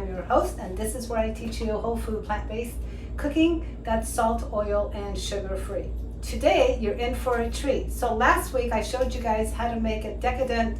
I'm your host, and this is where I teach you whole food, plant-based cooking that's salt, oil, and sugar-free. Today, you're in for a treat. So last week, I showed you guys how to make a decadent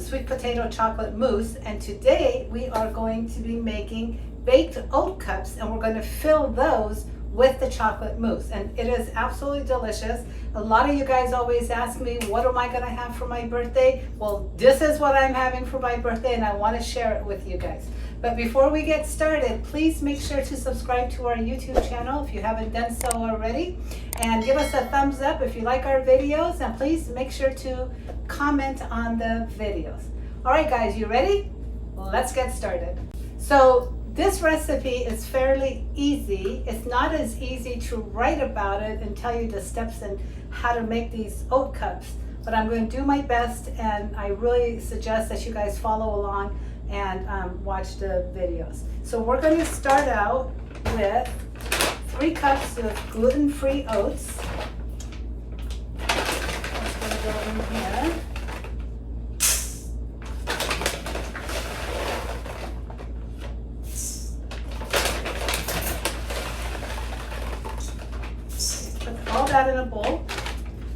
sweet potato chocolate mousse, and today we are going to be making baked oat cups, and we're going to fill those with the chocolate mousse, and it is absolutely delicious. A lot of you guys always ask me, what am I going to have for my birthday? Well, this is what I'm having for my birthday, and I want to share it with you guys. But before we get started, please make sure to subscribe to our YouTube channel if you haven't done so already, and give us a thumbs up if you like our videos, and please make sure to comment on the videos. All right, guys, you ready? Let's get started. So this recipe is fairly easy. It's not as easy to write about it and tell you the steps and how to make these oat cups, but I'm going to do my best, and I really suggest that you guys follow along and watch the videos. So we're going to start out with 3 cups of gluten-free oats. That's going to go in here. All that in a bowl.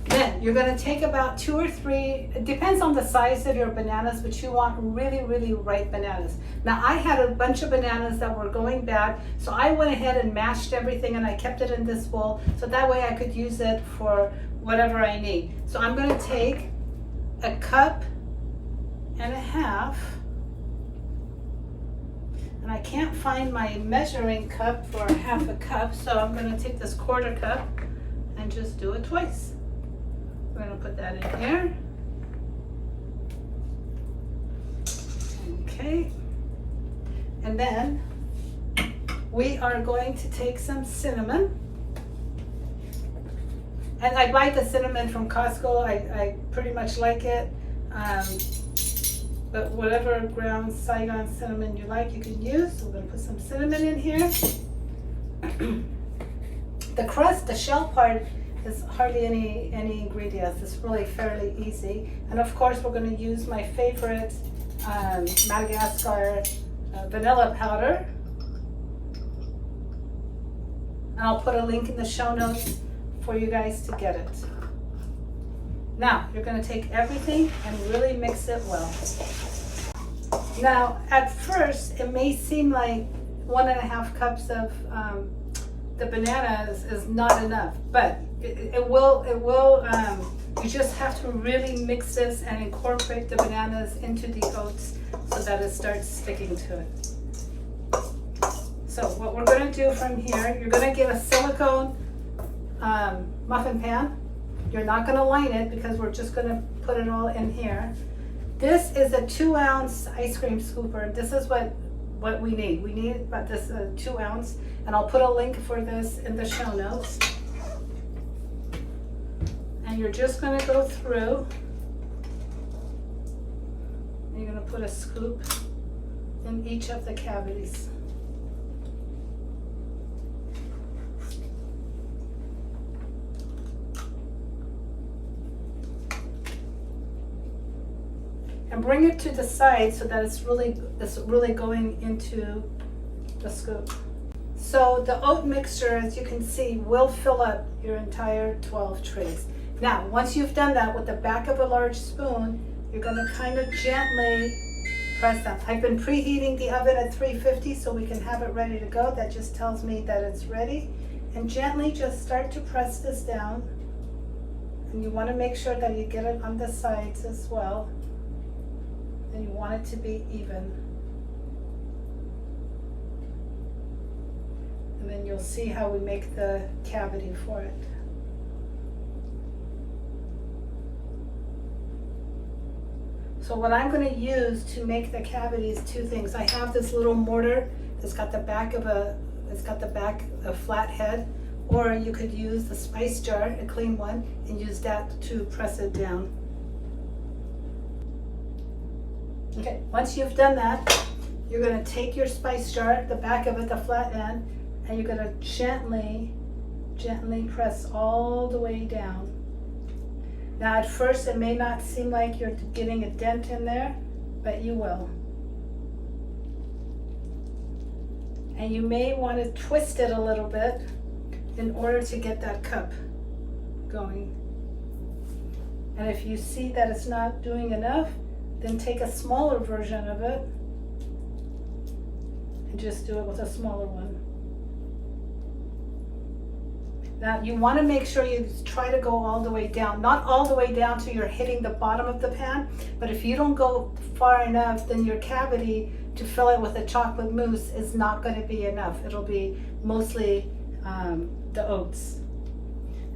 Then you're going to take about 2 or 3, it depends on the size of your bananas, but you want really, really ripe bananas. Now I had a bunch of bananas that were going bad, so I went ahead and mashed everything and I kept it in this bowl, so that way I could use it for whatever I need. So I'm going to take a cup and a half, and I can't find my measuring cup for half a cup, so I'm going to take this 1/4 cup and just do it twice. We're going to put that in here. Okay. And then we are going to take some cinnamon. And I buy the cinnamon from Costco. I pretty much like it. But whatever ground Saigon cinnamon you like, you can use. So we're going to put some cinnamon in here. The crust, the shell part, is hardly any ingredients. It's really fairly easy. And of course, we're going to use my favorite Madagascar vanilla powder. And I'll put a link in the show notes for you guys to get it. Now, you're going to take everything and really mix it well. Now, at first, it may seem like 1.5 cups of the bananas is not enough, but it will you just have to really mix this and incorporate the bananas into the oats so that it starts sticking to it. So what we're going to do from here, you're going to get a silicone muffin pan. You're not going to line it because we're just going to put it all in here. This is a 2-ounce ice cream scooper. This is what we need. We need about this 2 ounce, and I'll put a link for this in the show notes. And you're just going to go through, and you're going to put a scoop in each of the cavities. And bring it to the side so that it's really going into the scoop. So the oat mixture, as you can see, will fill up your entire 12 trays. Now, once you've done that with the back of a large spoon, you're going to kind of gently press that. I've been preheating the oven at 350 so we can have it ready to go. That just tells me that it's ready. And gently just start to press this down. And you want to make sure that you get it on the sides as well. And you want it to be even. And then you'll see how we make the cavity for it. So what I'm going to use to make the cavity is 2 things. I have this little mortar that's got the back of a flat head, or you could use the spice jar, a clean one, and use that to press it down. Okay, once you've done that, you're going to take your spice jar, the back of it, the flat end, and you're going to gently press all the way down. Now at first it may not seem like you're getting a dent in there, but you will. And you may want to twist it a little bit in order to get that cup going. And if you see that it's not doing enough, then take a smaller version of it and just do it with a smaller one. Now you want to make sure you try to go all the way down, not all the way down till you're hitting the bottom of the pan, but if you don't go far enough, then your cavity to fill it with a chocolate mousse is not going to be enough. It'll be mostly the oats.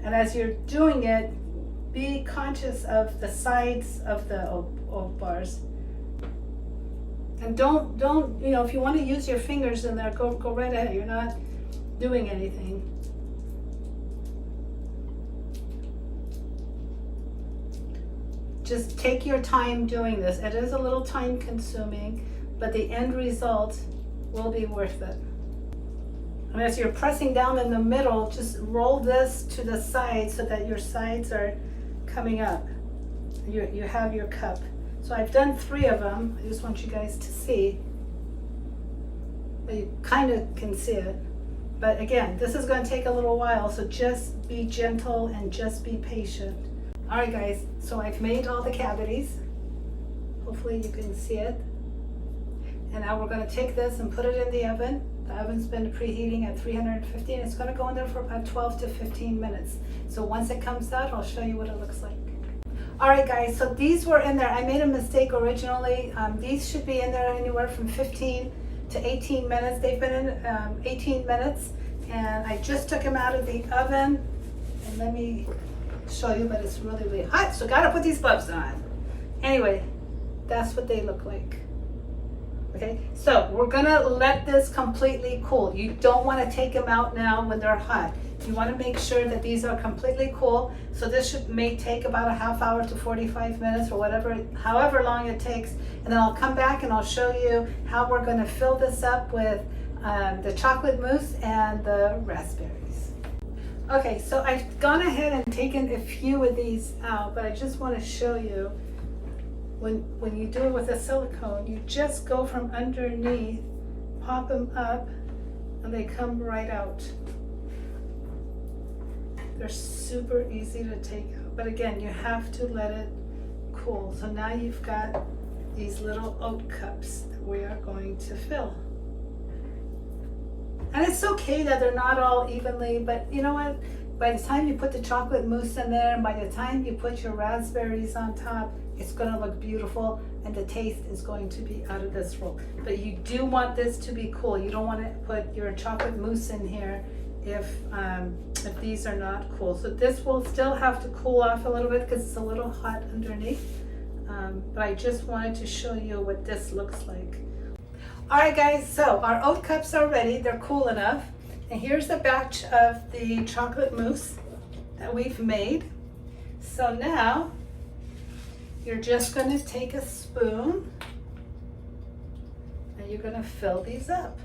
And as you're doing it, be conscious of the sides of the oat bars. And don't, you know, if you want to use your fingers in there, go right ahead. You're not doing anything. Just take your time doing this. It is a little time consuming, but the end result will be worth it. And as you're pressing down in the middle, just roll this to the side so that your sides are coming up. You have your cup. So I've done 3 of them. I just want you guys to see. You kind of can see it. But again, this is going to take a little while, so just be gentle and just be patient. All right, guys, so I've made all the cavities. Hopefully you can see it. And now we're going to take this and put it in the oven. The oven's been preheating at 350, and it's going to go in there for about 12 to 15 minutes. So once it comes out, I'll show you what it looks like. All right, guys, so these were in there. I made a mistake originally. These should be in there anywhere from 15 to 18 minutes. They've been in 18 minutes, and I just took them out of the oven. And let me show you, but it's really, really hot, so gotta put these gloves on. Anyway, that's what they look like. Okay, so we're gonna let this completely cool. You don't want to take them out now when they're hot. You want to make sure that these are completely cool. So this may take about a half hour to 45 minutes or whatever, however long it takes. And then I'll come back and I'll show you how we're going to fill this up with the chocolate mousse and the raspberries. Okay, so I've gone ahead and taken a few of these out, but I just want to show you when you do it with a silicone, you just go from underneath, pop them up, and they come right out. They're super easy to take out, but again, you have to let it cool. So now you've got these little oat cups that we are going to fill. And it's okay that they're not all evenly, but you know what? By the time you put the chocolate mousse in there, and by the time you put your raspberries on top, it's going to look beautiful, and the taste is going to be out of this world. But you do want this to be cool. You don't want to put your chocolate mousse in here if these are not cool. So this will still have to cool off a little bit because it's a little hot underneath. But I just wanted to show you what this looks like. All right, guys, so our oat cups are ready. They're cool enough. And here's the batch of the chocolate mousse that we've made. So now you're just going to take a spoon and you're going to fill these up.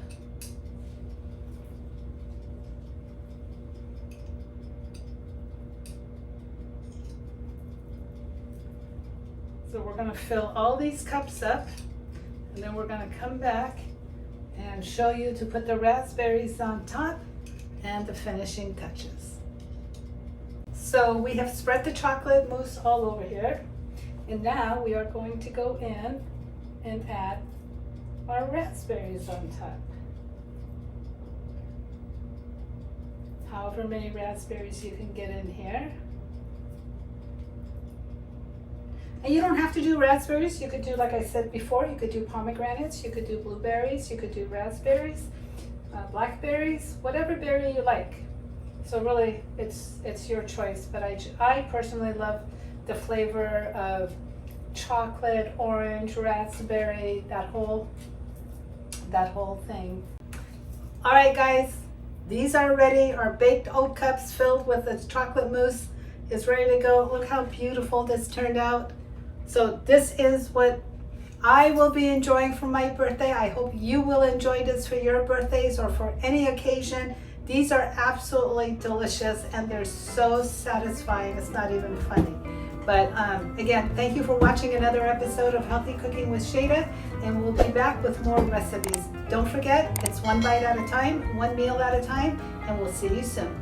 So we're going to fill all these cups up, and then we're going to come back and show you to put the raspberries on top and the finishing touches. So we have spread the chocolate mousse all over here, and now we are going to go in and add our raspberries on top. However many raspberries you can get in here. And you don't have to do raspberries. You could do, like I said before, you could do pomegranates, you could do blueberries, you could do raspberries, blackberries, whatever berry you like. So really, it's your choice. But I personally love the flavor of chocolate, orange, raspberry, that whole thing. All right, guys, these are ready. Our baked oat cups filled with the chocolate mousse is ready to go. Look how beautiful this turned out. So this is what I will be enjoying for my birthday. I hope you will enjoy this for your birthdays or for any occasion. These are absolutely delicious and they're so satisfying. It's not even funny. But again, thank you for watching another episode of Healthy Cooking with Shayda, and we'll be back with more recipes. Don't forget, it's one bite at a time, one meal at a time, and we'll see you soon.